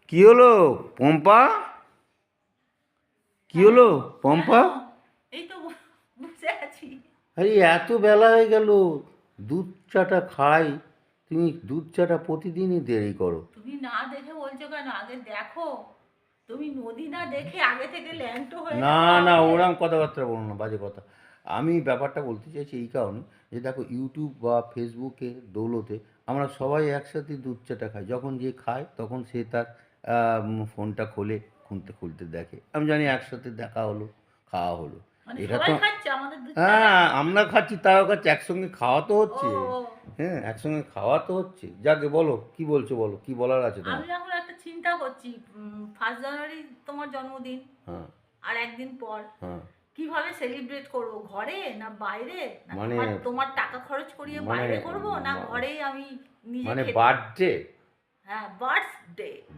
কি হলো পম্পা? কি হলো পম্পা? এই তো বসে আছি। আরে এত বেলা হয়ে গেল, দুধ চাটা খাই, তুমি দুধ চাটা প্রতিদিনই দেরি করো। তুমি না দেখে বলছো কেন? আগে দেখো। তুমি নদী না দেখে আগে থেকে ল্যাংটো হয়ে না গেছো না, আমাকে। ওরম কথাবার্তা বলো না, বাজে কথা। আমি ব্যাপারটা বলতে চাইছি এই কারণে যে দেখো, ইউটিউব বা ফেসবুকে দৌলতে আমরা সবাই একসাথে দুধ চাটা খাই। যখন যে খায় তখন সে তার ফোনটা খোলে, খুলতে খুলতে দেখে। আমি জানি একসাথে দেখা হলো, খাওয়া হলো। মানে এটা সবাই তো খাচ্ছে আমাদের দুধটাটা? হ্যাঁ, আমরা খাচ্ছি, তারাও খাচ্ছে, একসঙ্গে খাওয়া তো ও হচ্ছে। ও। হ্যাঁ, একসঙ্গে খাওয়া তো হচ্ছে। যাকে বলো, কি বলছো বলো, কি বলার আছে আমি তোমার? এখন একটা চিন্তা করছি, 1 জানুয়ারি তোমার জন্মদিন, হ্যাঁ। আর একদিন পর হ্যাঁ। কিভাবে সেলিব্রেট করব? ঘরে না বাইরে? না মানে তোমার তোমার টাকা খরচ করিয়ে মানে বাইরে করব, না মা- ঘরেই আমি নিজে মানে খেতে? বার্থডে। হ্যাঁ, বার্থডে।